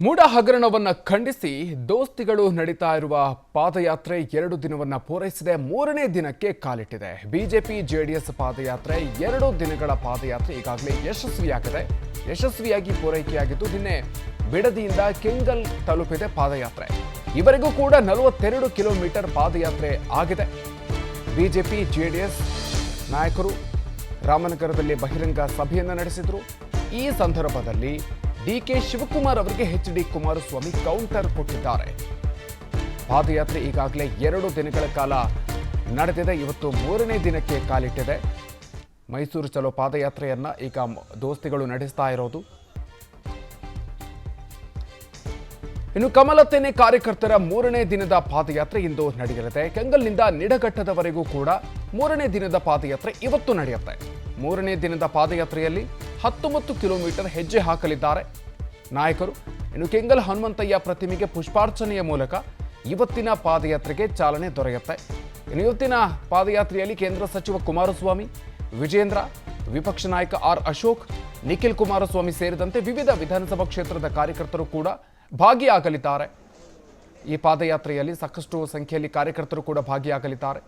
ಮೂಡ ಹಗರಣವನ್ನ ಖಂಡಿಸಿ ದೋಸ್ತಿಗಳು ನಡೀತಾ ಇರುವ ಪಾದಯಾತ್ರೆ 2 ದಿನವನ್ನ ಪೂರೈಸಿದೆ. 3ನೇ ದಿನಕ್ಕೆ ಕಾಲಿಟ್ಟಿದೆ. ಬಿಜೆಪಿ ಜೆಡಿಎಸ್ ಪಾದಯಾತ್ರೆ 2 ದಿನಗಳ ಪಾದಯಾತ್ರೆ ಈಗಾಗಲೇ ಯಶಸ್ವಿಯಾಗಿ ಪೂರೈಕೆಯಾಗಿದ್ದು ನಿನ್ನೆ ಬಿಡದಿಯಿಂದ ಕೆಂಗಲ್ ತಲುಪಿದೆ ಪಾದಯಾತ್ರೆ. ಇವರೆಗೂ ಕೂಡ 42 ಕಿಲೋಮೀಟರ್ ಪಾದಯಾತ್ರೆ ಆಗಿದೆ. ಬಿಜೆಪಿ ಜೆಡಿಎಸ್ ನಾಯಕರು ರಾಮನಗರದಲ್ಲಿ ಬಹಿರಂಗ ಸಭೆಯನ್ನು ನಡೆಸಿದರು. ಈ ಸಂದರ್ಭದಲ್ಲಿ ಡಿಕೆ ಶಿವಕುಮಾರ್ ಅವರಿಗೆ ಎಚ್.ಡಿ. ಕುಮಾರಸ್ವಾಮಿ ಕೌಂಟರ್ ಕೊಟ್ಟಿದ್ದಾರೆ. ಪಾದಯಾತ್ರೆ ಈಗಾಗಲೇ 2 ದಿನಗಳ ಕಾಲ ನಡೆದಿದೆ. ಇವತ್ತು 3ನೇ ದಿನಕ್ಕೆ ಕಾಲಿಟ್ಟಿದೆ. ಮೈಸೂರು ಚಲೋ ಪಾದಯಾತ್ರೆಯನ್ನ ಈಗ ದೋಸ್ತಿಗಳು ನಡೆಸ್ತಾ ಇರೋದು. ಇನ್ನು ಕಮಲತ್ತೇನೆ ಕಾರ್ಯಕರ್ತರ 3ನೇ ದಿನದ ಪಾದಯಾತ್ರೆ ಇಂದು ನಡೆಯಲಿದೆ. ಕೆಂಗಲ್ನಿಂದ ನಿಡಘಟ್ಟದವರೆಗೂ ಕೂಡ 3ನೇ ದಿನದ ಪಾದಯಾತ್ರೆ ಇವತ್ತು ನಡೆಯುತ್ತೆ. 3ನೇ ದಿನದ ಪಾದಯಾತ್ರೆಯಲ್ಲಿ 19 ಕಿಲೋಮೀಟರ್ ಹೆಜ್ಜೆ ಹಾಕಲಿದ್ದಾರೆ ನಾಯಕರು. ಇನ್ನು ಕೆಂಗಲ್ ಹನುಮಂತಯ್ಯ ಪ್ರತಿಮೆಗೆ ಪುಷ್ಪಾರ್ಚನೆಯ ಮೂಲಕ ಇವತ್ತಿನ ಪಾದಯಾತ್ರೆಗೆ ಚಾಲನೆ ದೊರೆಯುತ್ತೆ. ಇನ್ನು ಇವತ್ತಿನ ಪಾದಯಾತ್ರೆಯಲ್ಲಿ ಕೇಂದ್ರ ಸಚಿವ ಕುಮಾರಸ್ವಾಮಿ, ವಿಜೇಂದ್ರ, ವಿಪಕ್ಷ ನಾಯಕ ಆರ್ ಅಶೋಕ್, ನಿಖಿಲ್ ಕುಮಾರಸ್ವಾಮಿ ಸೇರಿದಂತೆ ವಿವಿಧ ವಿಧಾನಸಭಾ ಕ್ಷೇತ್ರದ ಕಾರ್ಯಕರ್ತರು ಕೂಡ ಭಾಗಿಯಾಗಲಿದ್ದಾರೆ. ಈ ಪಾದಯಾತ್ರೆಯಲ್ಲಿ ಸಾಕಷ್ಟು ಸಂಖ್ಯೆಯಲ್ಲಿ ಕಾರ್ಯಕರ್ತರು ಕೂಡ ಭಾಗಿಯಾಗಲಿದ್ದಾರೆ.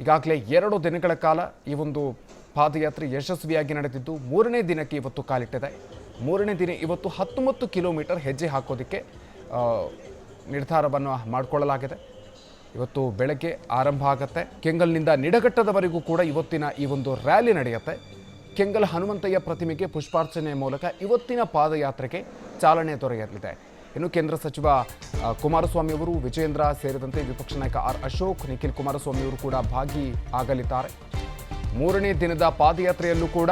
ಈಗಾಗಲೇ 2 ದಿನಗಳ ಕಾಲ ಈ ಒಂದು ಪಾದಯಾತ್ರೆ ಯಶಸ್ವಿಯಾಗಿ ನಡೆದಿದ್ದು 3ನೇ ದಿನಕ್ಕೆ ಇವತ್ತು ಕಾಲಿಟ್ಟಿದೆ. 3ನೇ ದಿನ ಇವತ್ತು 19 ಕಿಲೋಮೀಟರ್ ಹೆಜ್ಜೆ ಹಾಕೋದಕ್ಕೆ ನಿರ್ಧಾರವನ್ನು ಮಾಡಿಕೊಳ್ಳಲಾಗಿದೆ. ಇವತ್ತು ಬೆಳಗ್ಗೆ ಆರಂಭ ಆಗುತ್ತೆ. ಕೆಂಗಲ್ನಿಂದ ನಿಡಘಟ್ಟದವರೆಗೂ ಕೂಡ ಇವತ್ತಿನ ಈ ಒಂದು ರ್ಯಾಲಿ ನಡೆಯುತ್ತೆ. ಕೆಂಗಲ್ ಹನುಮಂತಯ್ಯ ಪ್ರತಿಮೆಗೆ ಪುಷ್ಪಾರ್ಚನೆ ಮೂಲಕ ಇವತ್ತಿನ ಪಾದಯಾತ್ರೆಗೆ ಚಾಲನೆ ದೊರೆಯಲಿದೆ. ಇನ್ನು ಕೇಂದ್ರ ಸಚಿವ ಕುಮಾರಸ್ವಾಮಿ ಅವರು, ವಿಜೇಂದ್ರ ಸೇರಿದಂತೆ ವಿಪಕ್ಷ ನಾಯಕ ಆರ್ ಅಶೋಕ್, ನಿಖಿಲ್ ಕುಮಾರಸ್ವಾಮಿ ಅವರು ಕೂಡ ಭಾಗಿಯಾಗಲಿದ್ದಾರೆ. 3ನೇ ದಿನದ ಪಾದಯಾತ್ರೆಯಲ್ಲೂ ಕೂಡ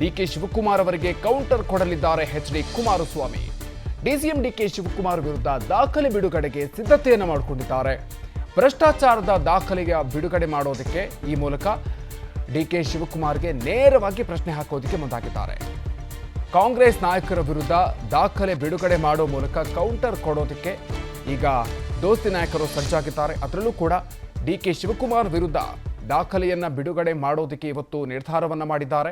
ಡಿಕೆ ಶಿವಕುಮಾರ್ ಅವರಿಗೆ ಕೌಂಟರ್ ಕೊಡಲಿದ್ದಾರೆ ಎಚ್.ಡಿ. ಕುಮಾರಸ್ವಾಮಿ. ಡಿಸಿಎಂ ಡಿಕೆ ಶಿವಕುಮಾರ್ ವಿರುದ್ಧ ದಾಖಲೆ ಬಿಡುಗಡೆಗೆ ಸಿದ್ಧತೆಯನ್ನು ಮಾಡಿಕೊಂಡಿದ್ದಾರೆ. ಭ್ರಷ್ಟಾಚಾರದ ದಾಖಲೆಗೆ ಬಿಡುಗಡೆ ಮಾಡೋದಕ್ಕೆ ಈ ಮೂಲಕ ಡಿಕೆ ಶಿವಕುಮಾರ್ಗೆ ನೇರವಾಗಿ ಪ್ರಶ್ನೆ ಹಾಕೋದಕ್ಕೆ ಮುಂದಾಗಿದ್ದಾರೆ. ಕಾಂಗ್ರೆಸ್ ನಾಯಕರ ವಿರುದ್ಧ ದಾಖಲೆ ಬಿಡುಗಡೆ ಮಾಡೋ ಮೂಲಕ ಕೌಂಟರ್ ಕೊಡೋದಕ್ಕೆ ಈಗ ದೋಸ್ತಿ ನಾಯಕರು ಸಜ್ಜಾಗಿದ್ದಾರೆ. ಅದರಲ್ಲೂ ಕೂಡ ಡಿಕೆ ಶಿವಕುಮಾರ್ ವಿರುದ್ಧ ದಾಖಲೆಯನ್ನ ಬಿಡುಗಡೆ ಮಾಡೋದಕ್ಕೆ ಇವತ್ತು ನಿರ್ಧಾರವನ್ನ ಮಾಡಿದ್ದಾರೆ.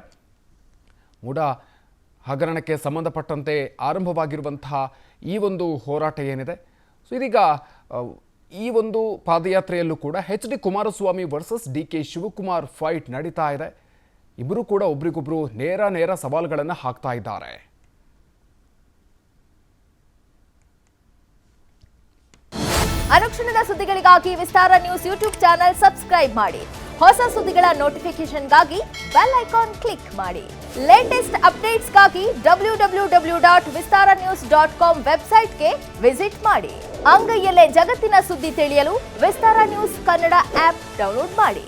ಮೂಡ ಹಗರಣಕ್ಕೆ ಸಂಬಂಧಪಟ್ಟಂತೆ ಆರಂಭವಾಗಿರುವಂತಹ ಈ ಒಂದು ಹೋರಾಟ ಏನಿದೆ, ಸೊ ಇದೀಗ ಈ ಒಂದು ಪಾದಯಾತ್ರೆಯಲ್ಲೂ ಕೂಡ H D. Kumaraswamy versus D K Shivakumar fight ನಡೀತಾ ಇದೆ. ಇಬ್ಬರು ಕೂಡ ಒಬ್ರಿಗೊಬ್ರು ನೇರ ಸವಾಲುಗಳನ್ನು ಹಾಕ್ತಾ ಇದ್ದಾರೆ. ಅನುಕ್ಷಣದ ಸುದ್ದಿಗಳಿಗಾಗಿ ವಿಸ್ತಾರ ನ್ಯೂಸ್ ಯೂಟ್ಯೂಬ್ ಚಾನೆಲ್ ಸಬ್ಸ್ಕ್ರೈಬ್ ಮಾಡಿ. ಹೊಸ ಸುದ್ದಿಗಳ ನೋಟಿಫಿಕೇಶನ್ಗಾಗಿ ಬೆಲ್ ಐಕಾನ್ ಕ್ಲಿಕ್ ಮಾಡಿ. ಲೇಟೆಸ್ಟ್ ಅಪ್ಡೇಟ್ಸ್ಗಾಗಿ www.vistaranews.com ವೆಬ್ಸೈಟ್ಗೆ ವಿಸಿಟ್ ಮಾಡಿ. ಅಂಗೈಯಲ್ಲೇ ಜಗತ್ತಿನ ಸುದ್ದಿ ತಿಳಿಯಲು ವಿಸ್ತಾರ ನ್ಯೂಸ್ ಕನ್ನಡ ಆಪ್ ಡೌನ್ಲೋಡ್ ಮಾಡಿ.